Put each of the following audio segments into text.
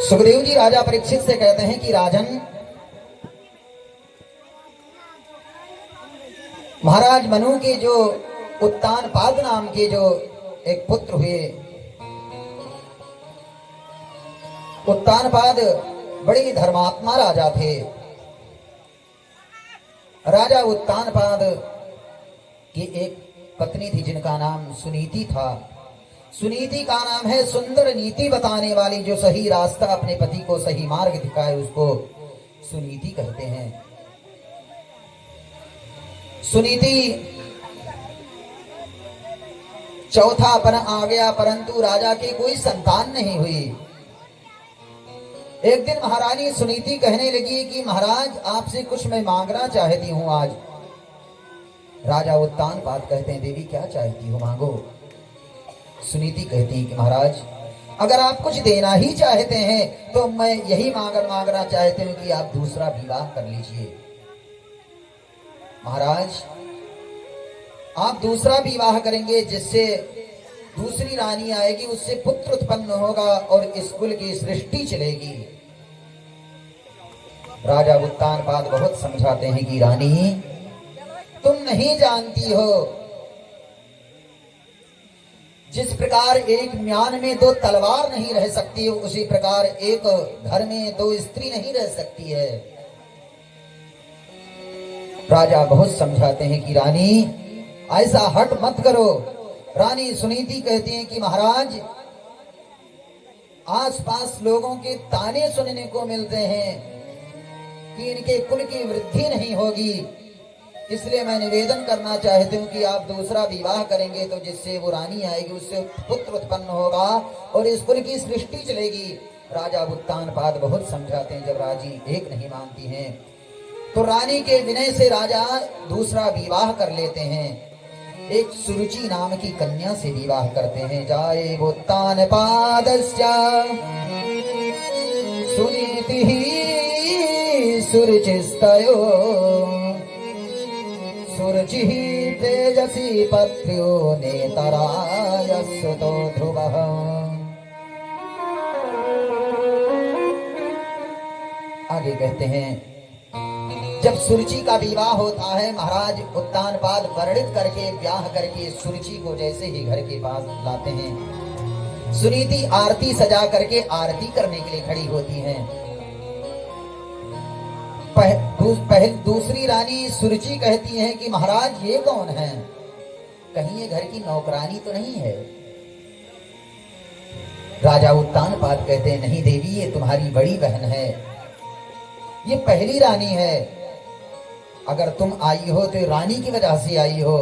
सुखदेव जी राजा परीक्षित से कहते हैं कि राजन, महाराज मनु के जो उत्तानपाद नाम के जो एक पुत्र हुए, उत्तानपाद बड़े धर्मात्मा राजा थे। राजा उत्तानपाद की एक पत्नी थी जिनका नाम सुनीति था। सुनीति का नाम है सुंदर नीति बताने वाली, जो सही रास्ता अपने पति को सही मार्ग दिखाए उसको सुनीति कहते हैं। सुनीति चौथापन आ गया, परंतु राजा की कोई संतान नहीं हुई। एक दिन महारानी सुनीति कहने लगी कि महाराज आपसे कुछ मैं मांगना चाहती हूं आज। राजा उत्तानपाद कहते हैं देवी क्या चाहती हो मांगो। सुनीति कहती है कि महाराज अगर आप कुछ देना ही चाहते हैं तो मैं यही मांगना चाहती हूं कि आप दूसरा विवाह कर लीजिए। महाराज आप दूसरा विवाह करेंगे जिससे दूसरी रानी आएगी, उससे पुत्र उत्पन्न होगा और इस कुल की सृष्टि चलेगी। राजा उत्तानपाद बहुत समझाते हैं कि रानी तुम नहीं जानती हो, जिस प्रकार एक म्यान में दो तलवार नहीं रह सकती उसी प्रकार एक घर में दो स्त्री नहीं रह सकती है। राजा बहुत समझाते हैं कि रानी ऐसा हट मत करो। रानी सुनीति कहती हैं कि महाराज आसपास लोगों के ताने सुनने को मिलते हैं कि इनके कुल की वृद्धि नहीं होगी, इसलिए मैं निवेदन करना चाहती हूँ कि आप दूसरा विवाह करेंगे तो जिससे वो रानी आएगी उससे पुत्र उत्पन्न होगा और इस कुल की सृष्टि चलेगी। राजा उत्तानपाद बहुत समझाते हैं, जब राजी एक नहीं मानती हैं तो रानी के विनय से राजा दूसरा विवाह कर लेते हैं। एक सुरुचि नाम की कन्या से विवाह करते हैं। जाए उत्तानपादस्य सुनीति सुरुचिस्तयो सुरुचि तेजसी पत्र्यो नेतराय सुतो ध्रुवः। आगे कहते हैं जब सुरुचि का विवाह होता है, महाराज उत्तानपाद वर्णित करके ब्याह करके सुरुचि को जैसे ही घर के पास लाते हैं, सुनीति आरती सजा करके आरती करने के लिए खड़ी होती हैं। दूसरी रानी सुरुचि कहती है कि महाराज ये कौन है, कहीं ये घर की नौकरानी तो नहीं है। राजा उत्तानपाद कहते हैं नहीं देवी ये तुम्हारी बड़ी बहन है, ये पहली रानी है, अगर तुम आई हो तो रानी की वजह से आई हो।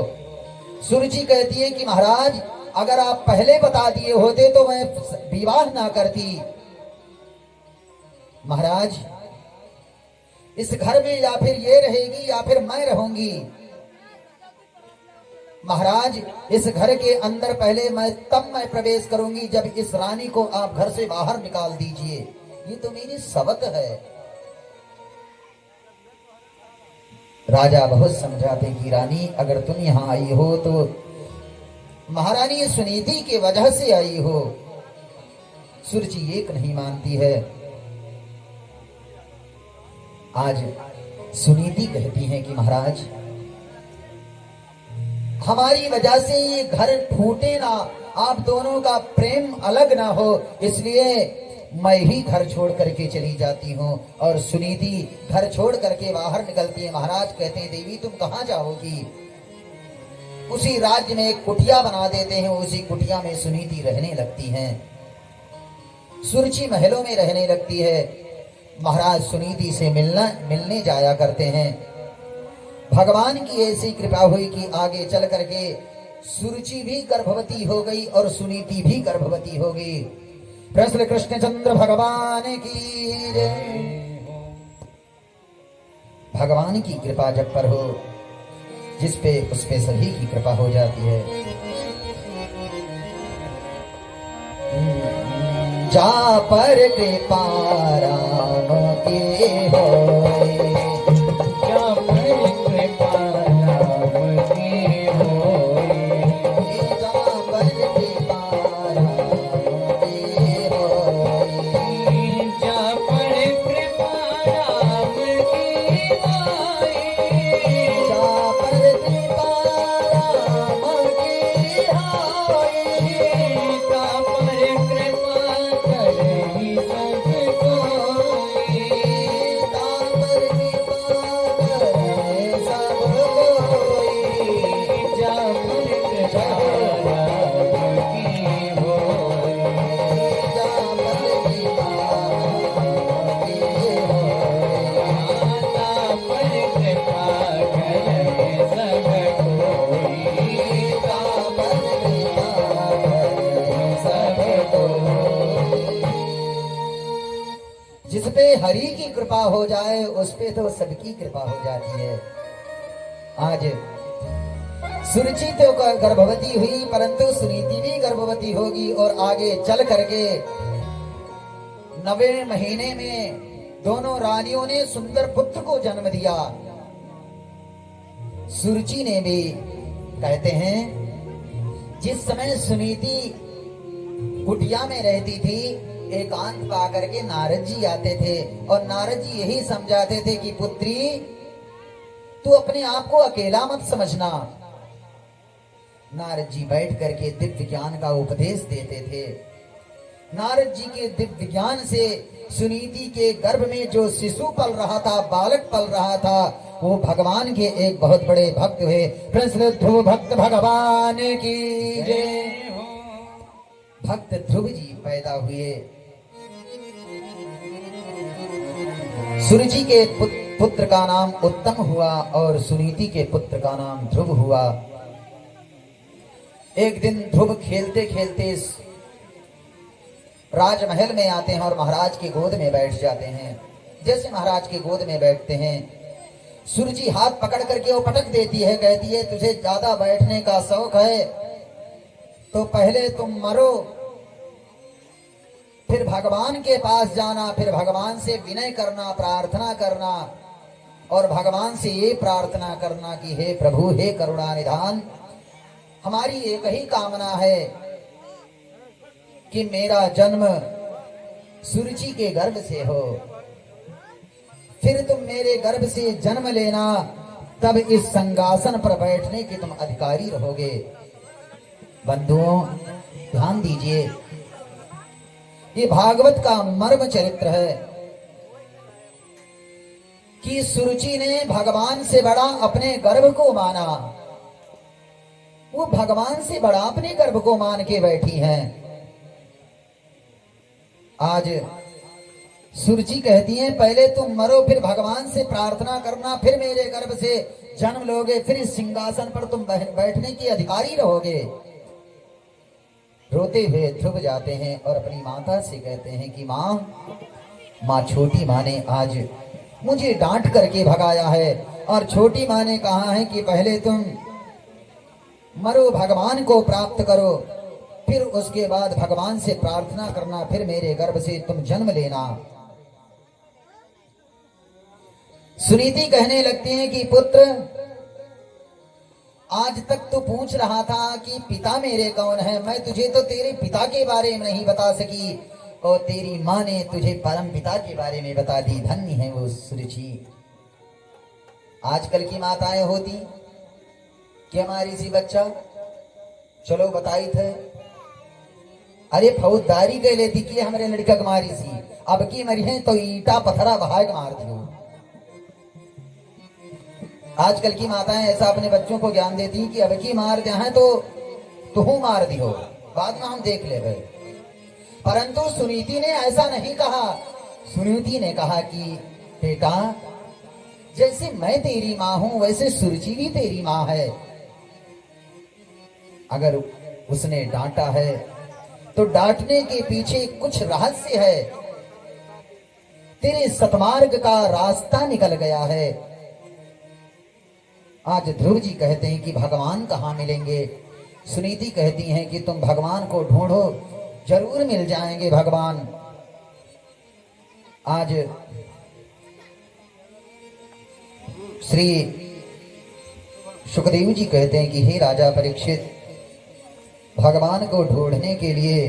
सुरुचि कहती है कि महाराज अगर आप पहले बता दिए होते तो मैं विवाह ना करती। महाराज इस घर में या फिर ये रहेगी या फिर मैं रहूंगी। महाराज इस घर के अंदर पहले मैं प्रवेश करूंगी जब इस रानी को आप घर से बाहर निकाल दीजिए, ये तो मेरी सवत है। राजा बहुत समझाते कि रानी अगर तुम यहाँ आई हो तो महारानी सुनीति के वजह से आई हो। सुरुचि एक नहीं मानती है। आज सुनीति कहती है कि महाराज हमारी वजह से ये घर फूटे ना, आप दोनों का प्रेम अलग ना हो, इसलिए मैं ही घर छोड़ करके चली जाती हूँ। और सुनीति घर छोड़ करके बाहर निकलती है। महाराज कहते हैं देवी तुम कहाँ जाओगी। उसी राज्य में एक कुटिया बना देते हैं, उसी कुटिया में सुनीति रहने लगती हैं। सुरुचि महलों में रहने लगती है। महाराज सुनीति से मिलने जाया करते हैं। भगवान की ऐसी कृपा हुई कि आगे चल करके सुरुचि भी गर्भवती हो गई और सुनीति भी गर्भवती हो गई। कृष्ण कृष्णचंद्र भगवान की जय। भगवान की कृपा जब पर हो जिस पे उस पे सभी की कृपा हो जाती है। जा पर कृपा राम की हो, जा पर कृपा राम की हो, जा पर कृपा राम की हो, पे हरि की कृपा हो जाए उस पे तो सबकी कृपा हो जाती है। आज सुरुचि तो गर्भवती हुई परंतु सुनीति भी गर्भवती होगी और आगे चल करके 9वें महीने में दोनों रानियों ने सुंदर पुत्र को जन्म दिया। सुरुचि ने भी, कहते हैं जिस समय सुनीति कुटिया में रहती थी एकांत पा करके नारद जी आते थे और नारद जी यही समझाते थे कि पुत्री तू अपने आप को अकेला मत समझना। नारद जी बैठ करके दिव्य ज्ञान का उपदेश देते थे। नारद जी के दिव्य ज्ञान से सुनीति के गर्भ में जो शिशु पल रहा था, बालक पल रहा था, वो भगवान के एक बहुत बड़े भक्त हुए। प्रसिद्ध ध्रुव भक्त भगवान की जय। भक्त ध्रुव जी पैदा हुए। सुरुचि के पुत्र का नाम उत्तम हुआ और सुनीति के पुत्र का नाम ध्रुव हुआ। एक दिन ध्रुव खेलते खेलते राजमहल में आते हैं और महाराज की गोद में बैठ जाते हैं। जैसे महाराज की गोद में बैठते हैं सुरुचि हाथ पकड़ करके वो पटक देती है, कहती है तुझे ज्यादा बैठने का शौक है तो पहले तुम मरो, फिर भगवान के पास जाना, फिर भगवान से विनय करना, प्रार्थना करना और भगवान से ये प्रार्थना करना कि हे प्रभु, हे करुणा निधान, हमारी एक ही कामना है कि मेरा जन्म सुरुचि के गर्भ से हो, फिर तुम मेरे गर्भ से जन्म लेना, तब इस सिंहासन पर बैठने के तुम अधिकारी रहोगे। बंधुओं ध्यान दीजिए, ये भागवत का मर्म चरित्र है कि सुरुचि ने भगवान से बड़ा अपने गर्भ को माना। वो भगवान से बड़ा अपने गर्भ को मान के बैठी हैं। आज सुरुचि कहती है पहले तुम मरो, फिर भगवान से प्रार्थना करना, फिर मेरे गर्भ से जन्म लोगे, फिर इस सिंहासन पर तुम बैठने की अधिकारी रहोगे। रोते हुए ध्रुव जाते हैं और अपनी माता से कहते हैं कि माँ, छोटी माँ ने आज मुझे डांट करके भगाया है और छोटी माँ ने कहा है कि पहले तुम मरो, भगवान को प्राप्त करो, फिर उसके बाद भगवान से प्रार्थना करना, फिर मेरे गर्भ से तुम जन्म लेना। सुनीति कहने लगती है कि पुत्र, आज तक तो पूछ रहा था कि पिता मेरे कौन है, मैं तुझे तो तेरे पिता के बारे में नहीं बता सकी और तेरी माँ ने तुझे परम पिता के बारे में बता दी। धन्य है वो सुरुचि। आजकल की माताएं होती कि हमारी सी बच्चा चलो बताई थे, अरे फौजदारी के लेती कि हमारे लड़का के मारी सी, अब की मरी है तो ईटा पत्थरा बहा के मार दियो। आजकल की माताएं ऐसा अपने बच्चों को ज्ञान देती कि अब की मार दिया है तो तुहू मार दियो, बाद में हम देख ले गए। परंतु सुनीति ने ऐसा नहीं कहा। सुनीति ने कहा कि बेटा, जैसे मैं तेरी माँ हूं वैसे सुरुचि भी तेरी माँ है। अगर उसने डांटा है तो डांटने के पीछे कुछ रहस्य है, तेरे सतमार्ग का रास्ता निकल गया है। आज ध्रुव जी कहते हैं कि भगवान कहाँ मिलेंगे। सुनीति कहती हैं कि तुम भगवान को ढूंढो, जरूर मिल जाएंगे भगवान। आज श्री सुखदेव जी कहते हैं कि हे राजा परीक्षित, भगवान को ढूंढने के लिए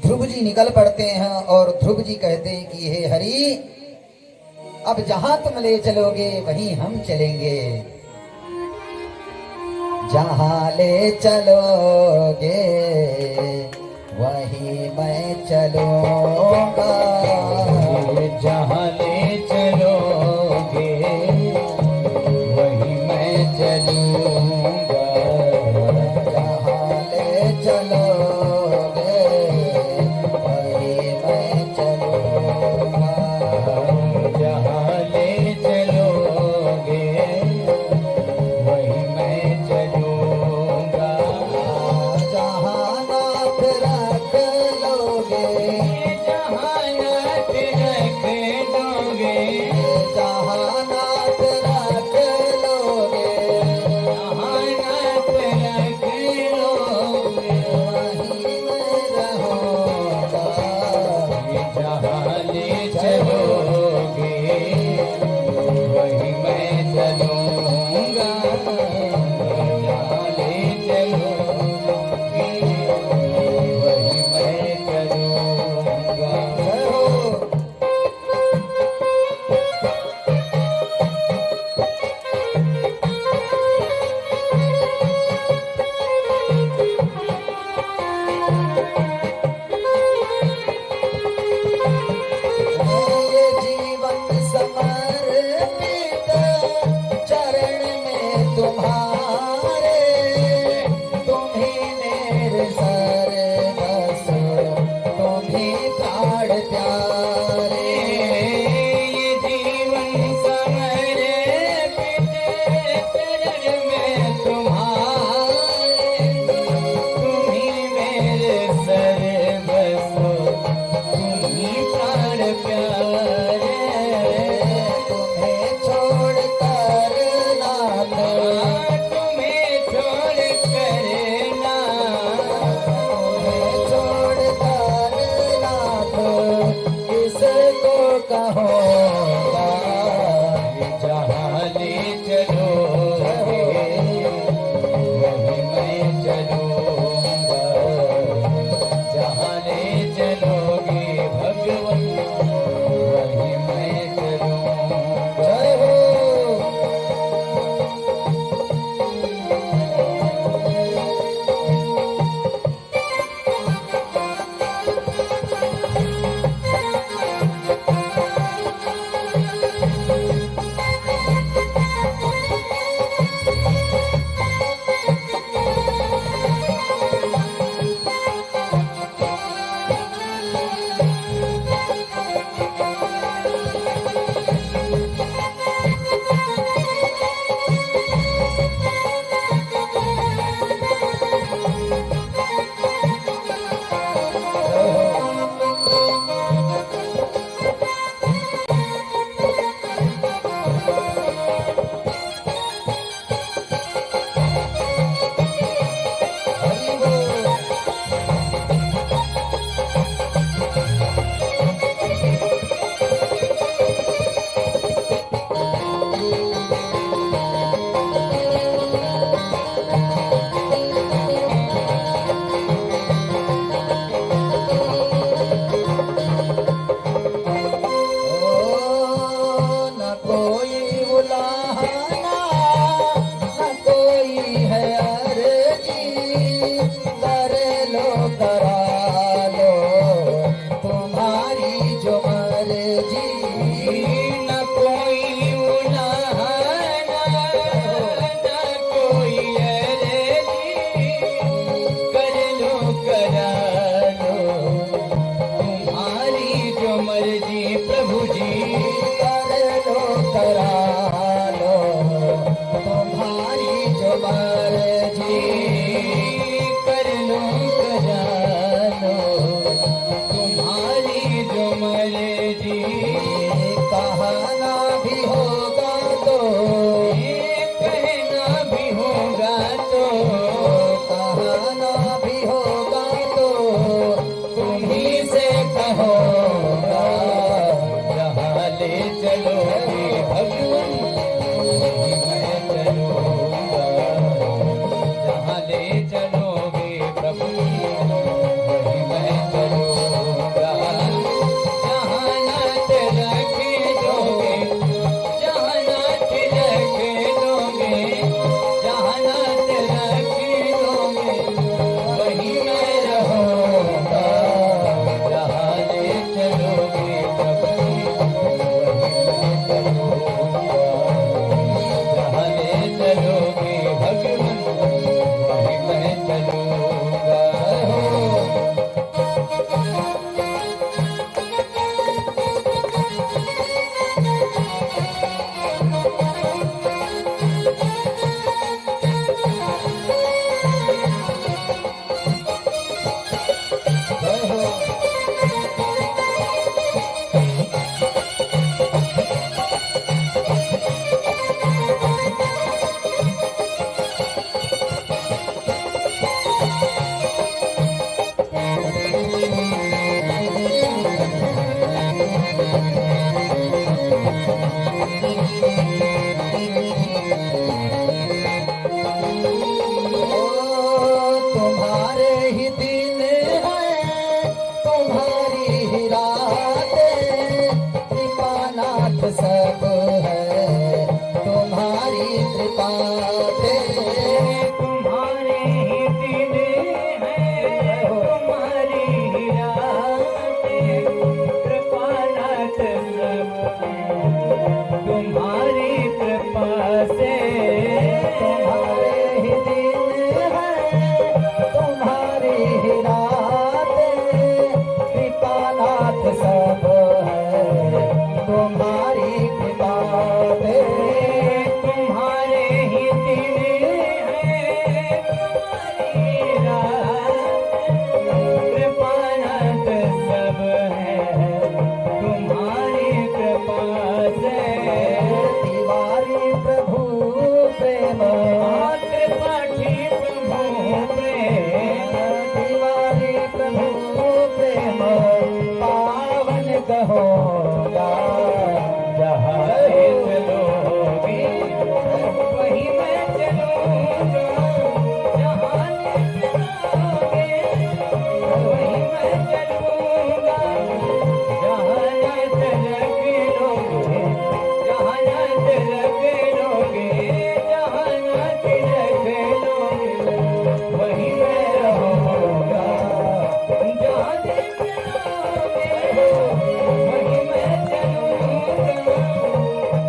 ध्रुव जी निकल पड़ते हैं और ध्रुव जी कहते हैं कि हे हरि, अब जहां तुम ले चलोगे वहीं हम चलेंगे। जहां ले चलोगे वहीं मैं चलूंगा। जहां ले चलोगे वहीं मैं चलूंगा। जहां ले चलोगे वहीं मैं चलूंगा। जहां ले चलोगे वहीं मैं चलूंगा। जहां नाथ रख लोगे प्रभु प्रेम पावन कहोगा, जहाँ ले चलोगे वहीं मैं चलूंगा, जहाँ ले चलोगे वहीं मैं चलूंगा, जहाँ नाच रख लोगे, जहाँ नाच रख लोगे, जहाँ नाच रख लोगे वहीं मैं रहूंगा, जहाँ ले चलोगे वहीं मैं चलूंगा,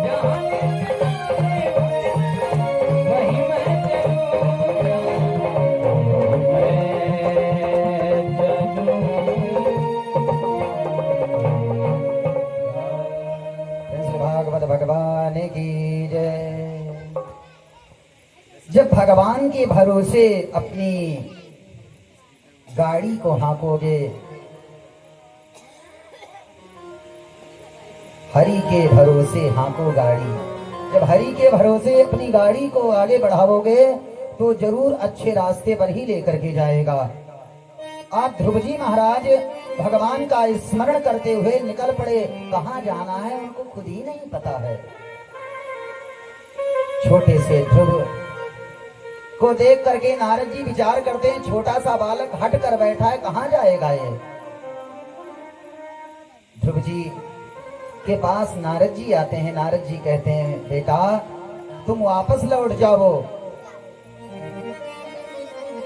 जहाँ ले चलोगे वहीं मैं चलूंगा, श्री भागवत भगवान की जय। जब भगवान के भरोसे अपनी गाड़ी को हाँकोगे, हरि के भरोसे हाँको गाड़ी, जब हरि के भरोसे अपनी गाड़ी को आगे बढ़ाओगे तो जरूर अच्छे रास्ते पर ही लेकर के जाएगा। आप ध्रुव जी महाराज भगवान का स्मरण करते हुए निकल पड़े, कहाँ जाना है उनको खुद ही नहीं पता है। छोटे से ध्रुव को देख करके नारद जी विचार करते हैं, छोटा सा बालक हट कर बैठा है, कहाँ जाएगा ये। ध्रुव जी के पास नारद जी आते हैं, नारद जी कहते हैं, बेटा तुम वापस लौट जाओ,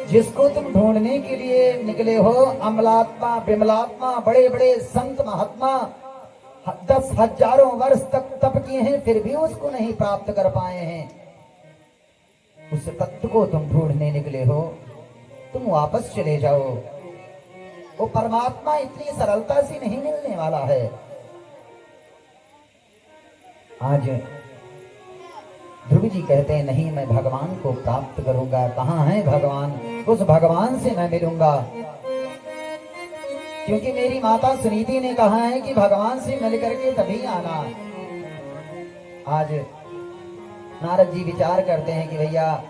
जिसको तुम ढूंढने के लिए निकले हो, अमलात्मा विमलात्मा बड़े बड़े संत महात्मा 10,000 वर्ष तक तप किए हैं, फिर भी उसको नहीं प्राप्त कर पाए हैं। उस तत्व को तुम ढूंढने निकले हो, तुम वापस चले जाओ। वो परमात्मा इतनी सरलता से नहीं मिलने वाला है। आज ध्रुव जी कहते हैं, नहीं मैं भगवान को प्राप्त करूंगा। कहाँ है भगवान? उस भगवान से मैं मिलूंगा, क्योंकि मेरी माता सुनीति ने कहा है कि भगवान से मिल करके तभी आना। आज नारद जी विचार करते हैं कि भैया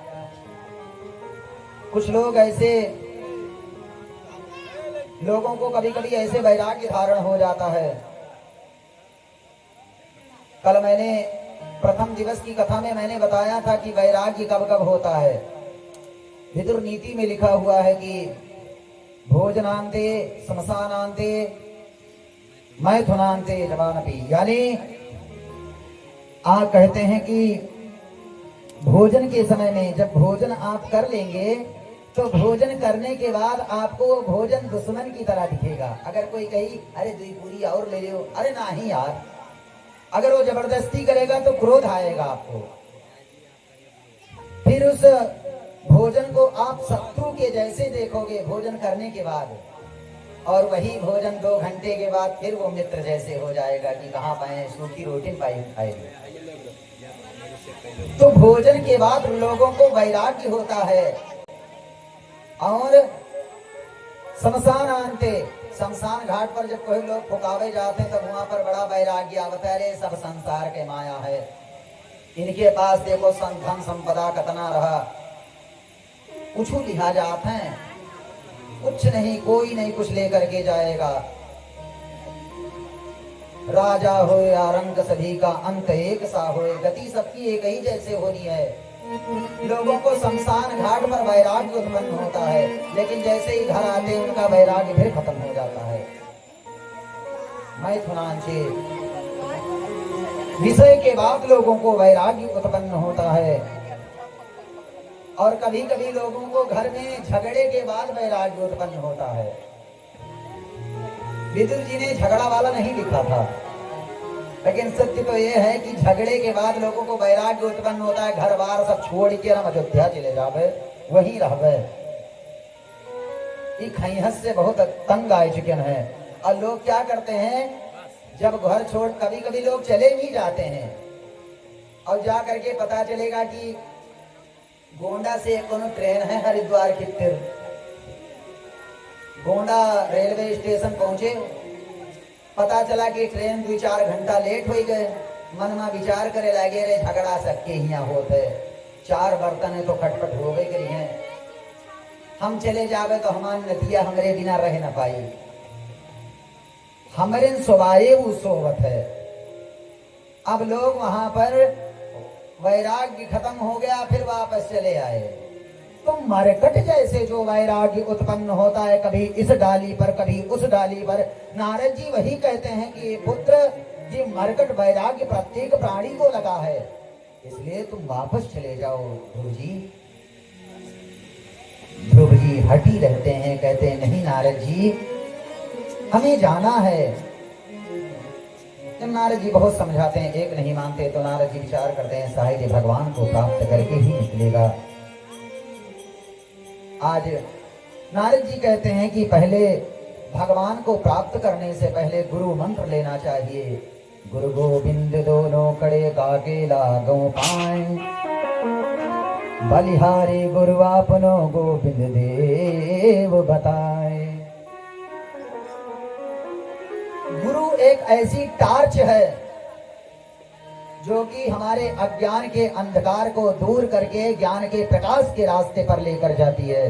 कुछ लोग ऐसे लोगों को कभी कभी ऐसे वैराग्य धारण हो जाता है। कल मैंने प्रथम दिवस की कथा में मैंने बताया था कि वैराग्य कब कब होता है। विदुर नीति में लिखा हुआ है कि भोजनांते श्मशानांते मैथुनांते जवानपि, यानी आप कहते हैं कि भोजन के समय में जब भोजन आप कर लेंगे तो भोजन करने के बाद आपको भोजन दुश्मन की तरह दिखेगा। अगर कोई कही अरे 2 पूरी और ले लो, अरे नहीं यार, अगर वो जबरदस्ती करेगा तो क्रोध आएगा आपको। फिर उस भोजन को आप शत्रु के जैसे देखोगे भोजन करने के बाद, और वही भोजन 2 घंटे के बाद फिर वो मित्र जैसे हो जाएगा कि कहाँ पाए सूखी रोटी पाई खाएगी। तो भोजन के बाद लोगों को वैराग्य होता है। और शमशान आनते, शमशान घाट पर जब कोई लोग फुकावे जाते हैं तब वहां पर बड़ा वैराग्य आवता है, सब संसार के माया है, इनके पास देखो धन संपदा कतना रहा, कुछ लिहा जाते हैं, कुछ नहीं, कोई नहीं कुछ लेकर के जाएगा। राजा हो या रंग सभी का अंत एक सा हो, गति सबकी एक ही जैसे होनी है। लोगों को शमशान घाट पर वैराग्य उत्पन्न होता है, लेकिन जैसे ही घर आते हैं उनका वैराग्य फिर खत्म हो जाता है। मैथुनांचे विषय के बाद लोगों को वैराग्य उत्पन्न होता है। और कभी कभी लोगों को घर में झगड़े के बाद वैराग्य उत्पन्न होता है। विदुर जी ने झगड़ा वाला नहीं लिखा था, लेकिन सत्य तो यह है कि झगड़े के बाद लोगों को वैराग्य उत्पन्न होता है। घर बार सब छोड़ के हम अयोध्या चले जावे, वहीं रहवे। खैहस से बहुत तंग आ चुके हैं। और लोग क्या करते हैं, जब घर छोड़ कभी कभी लोग चले भी जाते हैं और जा करके पता चलेगा कि गोंडा से कोनो ट्रेन है हरिद्वार की तिर, गोंडा रेलवे स्टेशन पहुंचे, पता चला कि ट्रेन 2-4 घंटा लेट हो गए। मन में विचार करे लगे, रे झगड़ा सबके यहाँ होते, 4 बर्तन है तो खटपट हो गई करी है। हम चले जावे तो हमार नदिया हमरे बिना रह न पाई। हमरे स्वभावे वो सोवत है। अब लोग वहां पर वैराग्य खत्म हो गया, फिर वापस चले आए। तो मरकट जैसे जो वैराग्य उत्पन्न होता है, कभी इस डाली पर कभी उस डाली पर, नारद जी वही कहते हैं कि पुत्र जी मरकट वैराग्य प्रत्येक प्राणी को लगा है, इसलिए तुम वापस चले जाओ ध्रुव जी। ध्रुव जी हटी रहते हैं, कहते हैं नहीं नारद जी हमें जाना है। जब नारद जी बहुत समझाते हैं, एक नहीं मानते, तो नारद जी विचार करते हैं शायद भगवान को प्राप्त करके ही निकलेगा। आज नारद जी कहते हैं कि पहले भगवान को प्राप्त करने से पहले गुरु मंत्र लेना चाहिए। गुरु गोविंद दोनों कड़े काके लागो पाए, बलिहारी गुरु आपनो गोविंद देव बताए। गुरु एक ऐसी टार्च है जो कि हमारे अज्ञान के अंधकार को दूर करके ज्ञान के प्रकाश के रास्ते पर लेकर जाती है।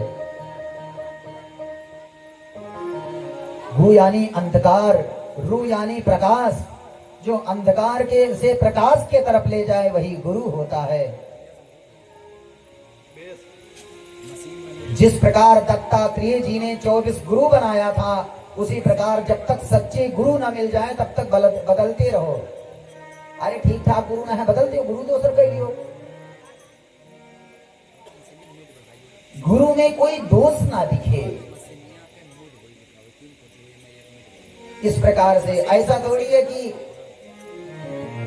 भू यानी अंधकार, रू यानी प्रकाश, जो अंधकार के से प्रकाश के तरफ ले जाए वही गुरु होता है। जिस प्रकार दत्तात्रेय जी ने 24 गुरु बनाया था, उसी प्रकार जब तक सच्चे गुरु ना मिल जाए तब तक बदलते रहो। अरे ठीक ठाक गुरु ना है, बदलते हो, गुरु दोसर कह लियो। गुरु में कोई दोष ना दिखे। इस प्रकार से ऐसा थोड़ी है कि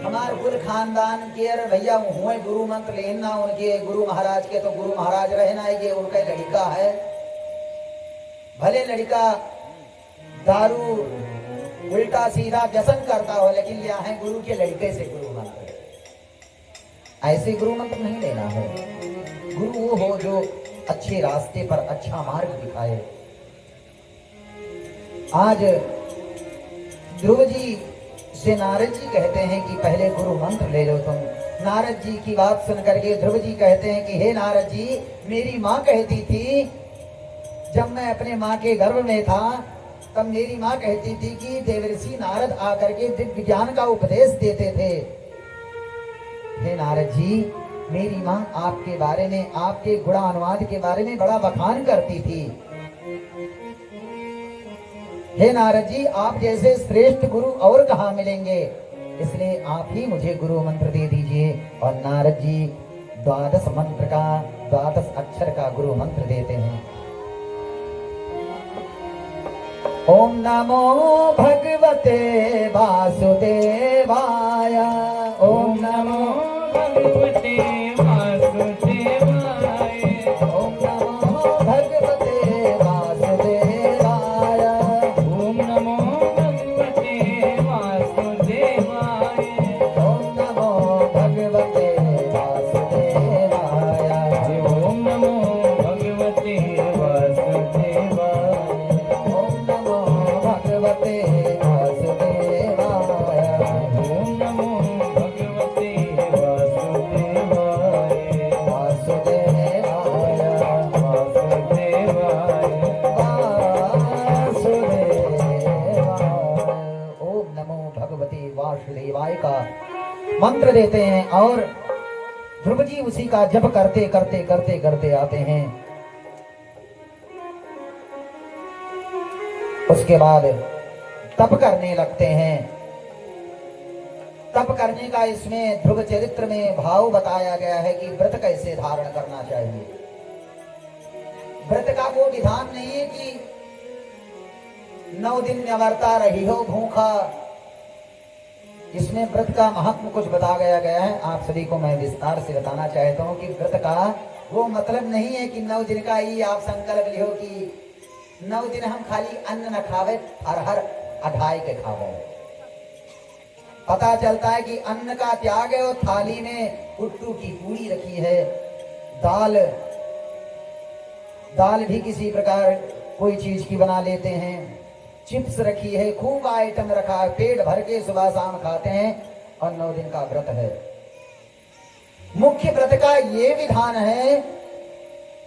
हमारे कुल खानदान के अरे भैया हुए गुरु मंत्र लेना उनके गुरु महाराज के, तो गुरु महाराज रहना ये उनका लड़का है। भले लड़का दारू उल्टा सीधा व्यसन करता हो, लेकिन यह है गुरु के लड़के से गुरु मंत्र। ऐसे गुरु मंत्र नहीं लेना है। गुरु वो हो जो अच्छे रास्ते पर अच्छा मार्ग दिखाए। आज ध्रुव जी से नारद जी कहते हैं कि पहले गुरु मंत्र ले लो तुम। नारद जी की बात सुन करके ध्रुव जी कहते हैं कि हे नारद जी, मेरी माँ कहती थी, जब मैं अपने माँ के गर्भ में था तब मेरी माँ कहती थी कि देवर्षि नारद आकर के दिव्य ज्ञान का उपदेश देते थे। हे नारद जी, मेरी माँ आपके बारे में, आपके गुणानुवाद के बारे में बड़ा बखान करती थी। हे नारद जी, आप जैसे श्रेष्ठ गुरु और कहाँ मिलेंगे, इसलिए आप ही मुझे गुरु मंत्र दे दीजिए। और नारद जी 12 मंत्र का, 12 अक्षर का गुरु मंत्र देते हैं। ओम नमो भगवते वासुदेवाय, ओम नमो भगवते वासुदेवाय, ओम नमो भगवते वासुदेवाय, ओम नमो भगवते वासुदेवाय, ओम नमो भगवते वासुदेवाय, ओम नमो भगवते वासुदेवाय, ओम नमो भगवते वासुदेवाय, ओम नमो भगवते वासुदेवाय, वासुदेवाय, वासुदेवाय। ओम नमो भगवते वासुदेवाय का मंत्र देते हैं और ध्रुव जी उसी का जप करते करते करते करते आते हैं। उसके बाद तप करने लगते हैं। तप करने का इसमें ध्रुव चरित्र में भाव बताया गया है कि व्रत कैसे धारण करना चाहिए। व्रत का वो विधान नहीं है कि 9 दिन न्यवर्ता रही हो भूखा। इसमें व्रत का महत्व कुछ बताया गया है। आप सभी को मैं विस्तार से बताना चाहता हूँ कि व्रत का वो मतलब नहीं है कि 9 दिन का ही आप संकल्प लियो कि 9 दिन हम खाली अन्न न खावे, हर अढ़ाई के खावे। पता चलता है कि अन्न का त्याग है और थाली में कुट्टू की पूरी रखी है, दाल भी किसी प्रकार कोई चीज की बना लेते हैं, चिप्स रखी है, खूब आइटम रखा है, पेट भर के सुबह शाम खाते हैं और 9 दिन का व्रत है। मुख्य व्रत का ये विधान है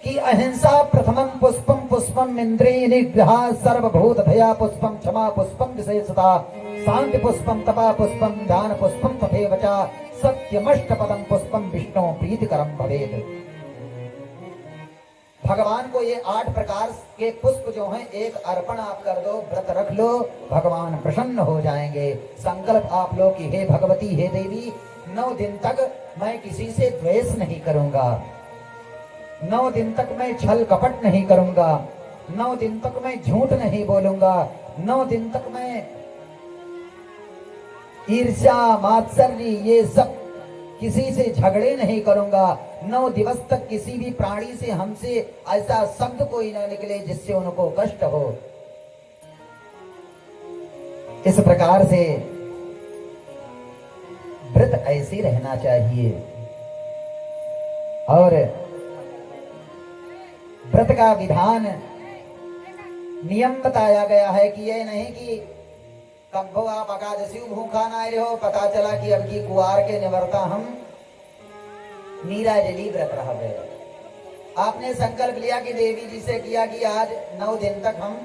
कि अहिंसा प्रथमं पुष्पम पुष्पम इंद्रिय निग्रह सर्वभूत भया पुष्पम क्षमा पुष्पम विशेषता शांति पुष्पम तपा पुष्पम ध्यान पुष्पम तथैव च सत्यमष्ट पदम पुष्पम विष्णु प्रीतिकरम भवेत्। भगवान को ये 8 प्रकार के पुष्प जो हैं एक अर्पण आप कर दो, व्रत रख लो, भगवान प्रसन्न हो जाएंगे। संकल्प आप लो कि हे भगवती हे देवी 9 दिन तक मैं किसी से द्वेष नहीं करूंगा, 9 दिन तक मैं छल कपट नहीं करूंगा, 9 दिन तक मैं झूठ नहीं बोलूंगा, 9 दिन तक मैं ईर्ष्या मात्सर्य ये सब किसी से झगड़े नहीं करूंगा, 9 दिवस तक किसी भी प्राणी से हमसे ऐसा शब्द कोई न निकले जिससे उनको कष्ट हो। इस प्रकार से व्रत ऐसे रहना चाहिए। और व्रत का विधान नियम बताया गया है कि ये नहीं कि कब आप एकादशी भूखा ना रहो, पता चला कि अब की कुआर के निवर्ता हम नीरा जली व्रत रह गए। आपने संकल्प लिया कि देवी जी से किया कि आज 9 दिन तक हम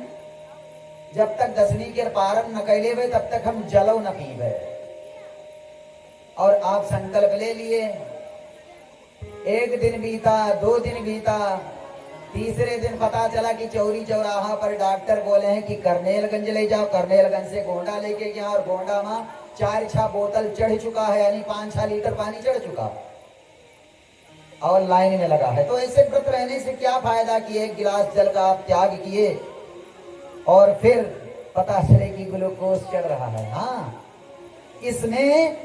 जब तक दशमी के पारण न कैले हुए तब तक हम जलो न पीवे, और आप संकल्प ले लिए। 1 दिन बीता, 2 दिन बीता, तीसरे दिन पता चला कि चौरी चौराहा पर डॉक्टर बोले हैं कि करनेलगंज ले जाओ, करनेलगंज से गोंडा लेके गया और गोंडा में 4-6 बोतल चढ़ चुका है, यानी 5-6 लीटर पानी चढ़ चुका और लाइन में लगा है। तो ऐसे व्रत रहने से क्या फायदा कि 1 गिलास जल का आप त्याग किए और फिर पता चले कि ग्लूकोज चढ़ रहा है। हाँ, इसमें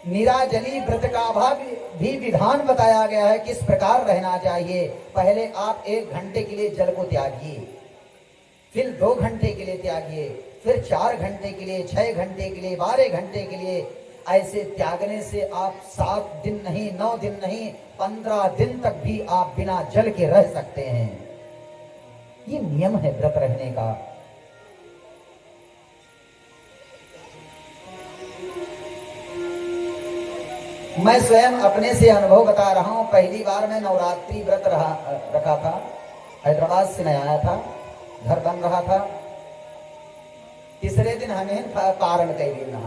निराजली व्रत का भी विधान बताया गया है किस प्रकार रहना चाहिए। पहले आप 1 घंटे के लिए जल को त्यागिए, फिर 2 घंटे के लिए त्यागिए, फिर 4 घंटे के लिए, 6 घंटे के लिए, 12 घंटे के लिए। ऐसे त्यागने से आप 7 दिन नहीं, 9 दिन नहीं, 15 दिन तक भी आप बिना जल के रह सकते हैं। ये नियम है व्रत रहने का। मैं स्वयं अपने से अनुभव बता रहा हूं। पहली बार मैं नवरात्रि व्रत रखा था, हैदराबाद से मैं आया था, घर बन रहा था। तीसरे दिन हमें पारण कर लेना,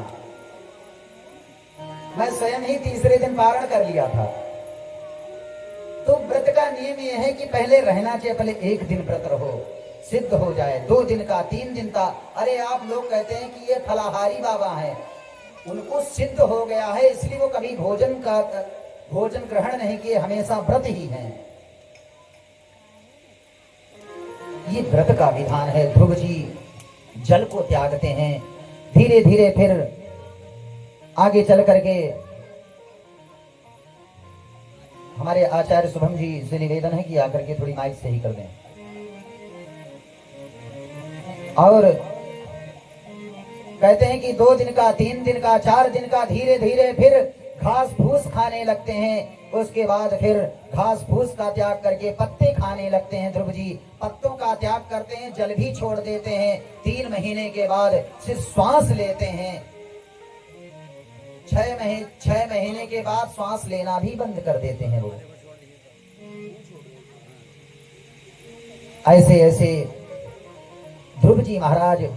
मैं स्वयं ही तीसरे दिन पारण कर लिया था। तो व्रत का नियम यह है कि पहले रहना चाहिए, पहले 1 दिन व्रत रहो, सिद्ध हो जाए, 2 दिन का, 3 दिन का। अरे आप लोग कहते हैं कि ये फलाहारी बाबा हैं, उनको सिद्ध हो गया है इसलिए वो कभी भोजन ग्रहण नहीं किए, हमेशा व्रत ही हैं। ये व्रत का विधान है। ध्रुव जी जल को त्यागते हैं, धीरे धीरे फिर आगे चल करके हमारे आचार्य शुभम जी से निवेदन है कि आकर के थोड़ी माइक सही कर दें। और कहते हैं कि 2 दिन का, 3 दिन का, 4 दिन का, धीरे धीरे फिर घास फूस खाने लगते हैं। उसके बाद फिर घास फूस का त्याग करके पत्ते खाने लगते हैं। ध्रुव जी पत्तों का त्याग करते हैं, जल भी छोड़ देते हैं। 3 महीने के बाद सिर्फ श्वास लेते हैं। 6 महीने के बाद श्वास लेना भी बंद कर देते हैं वो। ऐसे ऐसे ध्रुव जी महाराज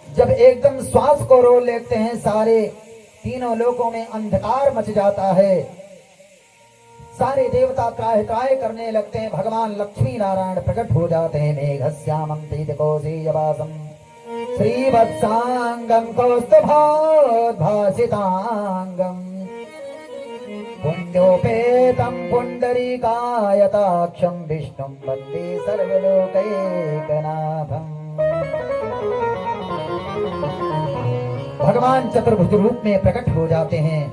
जब एकदम श्वास को रोक लेते हैं, सारे तीनों लोकों में अंधकार मच जाता है। सारे देवता त्राहि त्राहि करने लगते हैं। भगवान लक्ष्मी नारायण प्रकट हो जाते हैं। मेघश्यामं तैजकोशेयवासं श्रीवत्सांगं कौस्तुभोद्भासितांगं पुण्योपेतं पुंडरीकायताक्षं विष्णुं वन्दे सर्वलोकैकनाथम्। भगवान चतुर्भुज रूप में प्रकट हो जाते हैं।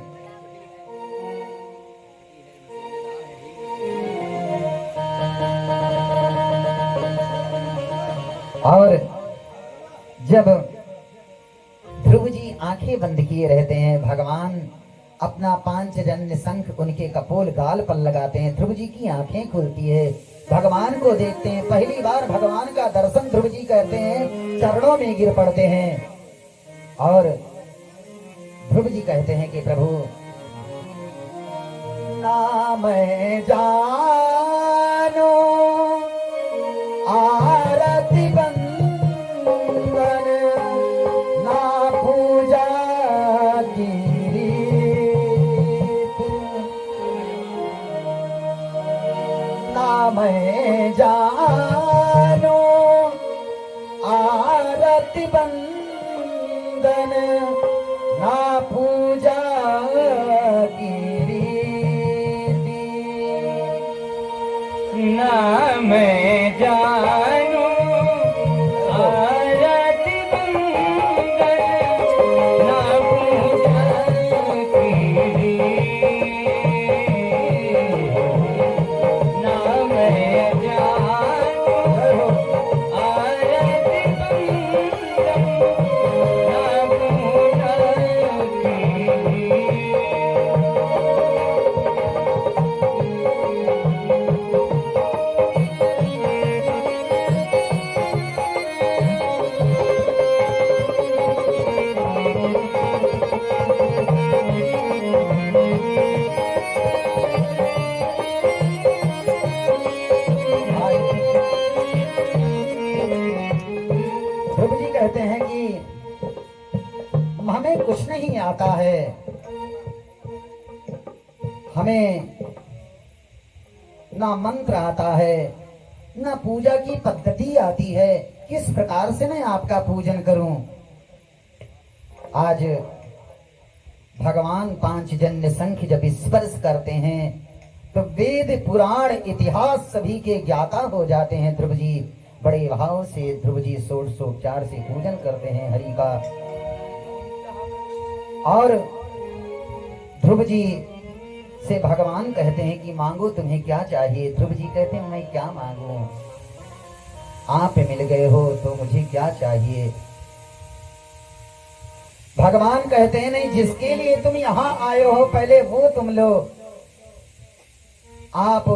और जब ध्रुव जी आंखें बंद किए रहते हैं, भगवान अपना पांचजन्य शंख उनके कपोल गाल पर लगाते हैं। ध्रुव जी की आंखें खुलती है, भगवान को देखते हैं। पहली बार भगवान का दर्शन ध्रुव जी करते हैं, चरणों में गिर पड़ते हैं और ध्रुव जी कहते हैं कि प्रभु ना मैं जानो बंदन ना पूजा की रीति। ना मैं जानू आरती बंदन ना पूजा की ना मैं जानू आरती बंदन ना पूजा की। ध्रुव जी कहते हैं कि हमें कुछ नहीं आता है, हमें ना मंत्र आता है, ना पूजा की पद्धति आती है, किस प्रकार से मैं आपका पूजन करूं। आज भगवान पांचजन्य संख्य जब स्पर्श करते हैं तो वेद पुराण इतिहास सभी के ज्ञाता हो जाते हैं। ध्रुव जी बड़े भाव से ध्रुव जी षोडशोपचार से पूजन करते हैं हरि का। और ध्रुव जी से भगवान कहते हैं कि मांगो तुम्हें क्या चाहिए। ध्रुव जी कहते हैं मैं क्या मांगू, आप मिल गए हो तो मुझे क्या चाहिए। भगवान कहते हैं नहीं, जिसके लिए तुम यहाँ आए हो पहले वो तुम लो। आप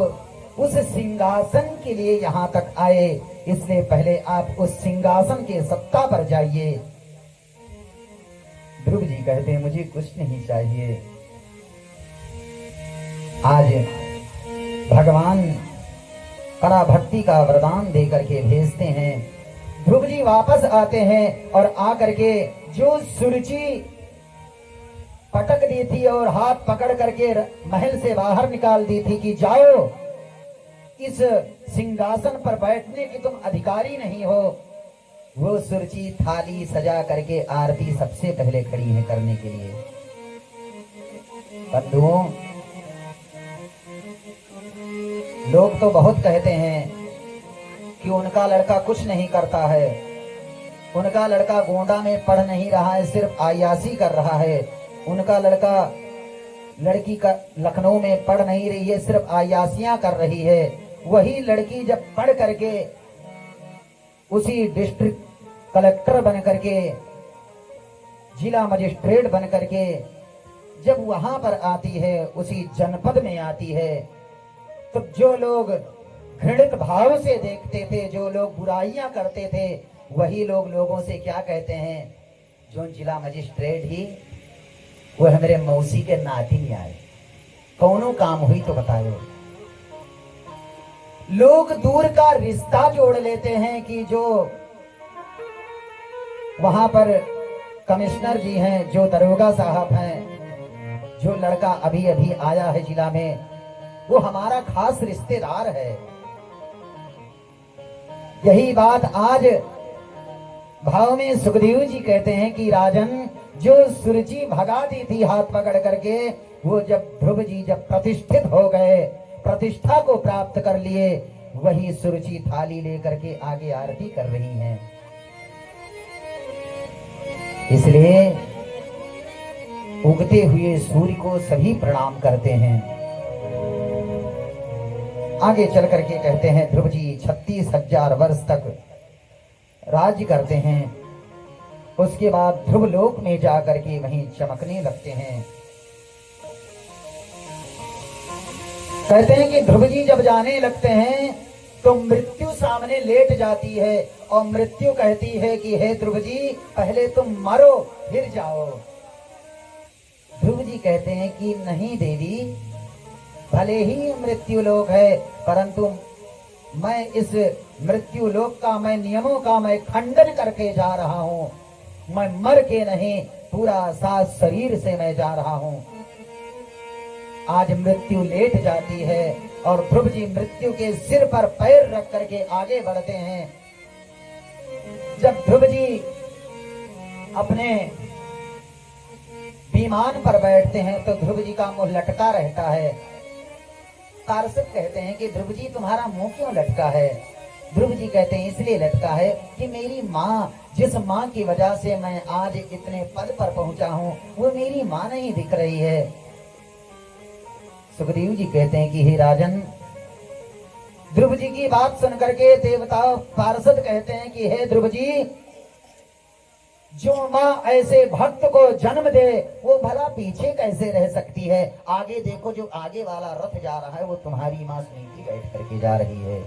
उस सिंहासन के लिए यहाँ तक आए, इसलिए पहले आप उस सिंहासन के सत्ता पर जाइए। ध्रुव जी कहते हैं मुझे कुछ नहीं चाहिए। आज भगवान पराभक्ति का वरदान देकर के भेजते हैं। ध्रुव जी वापस आते हैं और आकर के जो सुरुचि पटक दी थी और हाथ पकड़ करके महल से बाहर निकाल दी थी कि जाओ, इस सिंहासन पर बैठने की तुम अधिकारी नहीं हो, वो सुरुचि थाली सजा करके आरती सबसे पहले खड़ी है करने के लिए। बंधुओं, लोग तो बहुत कहते हैं कि उनका लड़का कुछ नहीं करता है, उनका लड़का गोंडा में पढ़ नहीं रहा है, सिर्फ आयासी कर रहा है, उनका लड़की का लखनऊ में पढ़ नहीं रही है, सिर्फ आयासियां कर रही है। वही लड़की जब पढ़ करके उसी डिस्ट्रिक्ट कलेक्टर बन करके, जिला मजिस्ट्रेट बन करके जब वहां पर आती है, उसी जनपद में आती है, तो जो लोग घृणित भाव से देखते थे, जो लोग बुराइयां करते थे, वही लोग लोगों से क्या कहते हैं, जो जिला मजिस्ट्रेट ही वो है मेरे मौसी के नाती नहीं आए, कौनो काम हुई तो बताओ। लोग दूर का रिश्ता जोड़ लेते हैं कि जो वहां पर कमिश्नर जी हैं, जो दरोगा साहब हैं, जो लड़का अभी अभी आया है जिला में, वो हमारा खास रिश्तेदार है। यही बात आज भाव में सुखदेव जी कहते हैं कि राजन, जो सुरुचि भगा दी थी हाथ पकड़ करके, वो जब ध्रुव जी जब प्रतिष्ठित हो गए, प्रतिष्ठा को प्राप्त कर लिए, वही सुरुचि थाली लेकर के आगे आरती कर रही हैं। इसलिए उगते हुए सूर्य को सभी प्रणाम करते हैं। आगे चल करके कहते हैं ध्रुव जी 36,000 वर्ष तक राज्य करते हैं। उसके बाद ध्रुव लोक में जाकर के वहीं चमकने लगते हैं। कहते हैं कि ध्रुव जी जब जाने लगते हैं तो मृत्यु सामने लेट जाती है और मृत्यु कहती है कि हे ध्रुव जी, पहले तुम मरो फिर जाओ। ध्रुव जी कहते हैं कि नहीं देवी, भले ही मृत्यु लोक है, परंतु मैं इस मृत्यु लोक का, मैं नियमों का मैं खंडन करके जा रहा हूँ। मैं मर के नहीं, पूरा साथ शरीर से मैं जा रहा हूँ। आज मृत्यु लेट जाती है और ध्रुव जी मृत्यु के सिर पर पैर रख करके आगे बढ़ते हैं। जब ध्रुव जी अपने विमान पर बैठते हैं तो ध्रुव जी का मुंह लटका रहता है। पार्षद कहते हैं कि ध्रुव जी तुम्हारा मुंह क्यों लटका है? ध्रुव जी कहते हैं इसलिए लटका है कि मेरी माँ, जिस माँ की वजह से मैं आज इतने पद पर पहुंचा हूँ, वो मेरी माँ नहीं दिख रही है। सुखदेव जी कहते हैं कि हे राजन, ध्रुव जी की बात सुन करके देवता पार्षद कहते हैं कि हे ध्रुव जी, जो माँ ऐसे भक्त को जन्म दे वो भला पीछे कैसे रह सकती है? आगे देखो, जो आगे वाला रथ जा रहा है वो तुम्हारी माँ सुनीति बैठ करके जा रही है।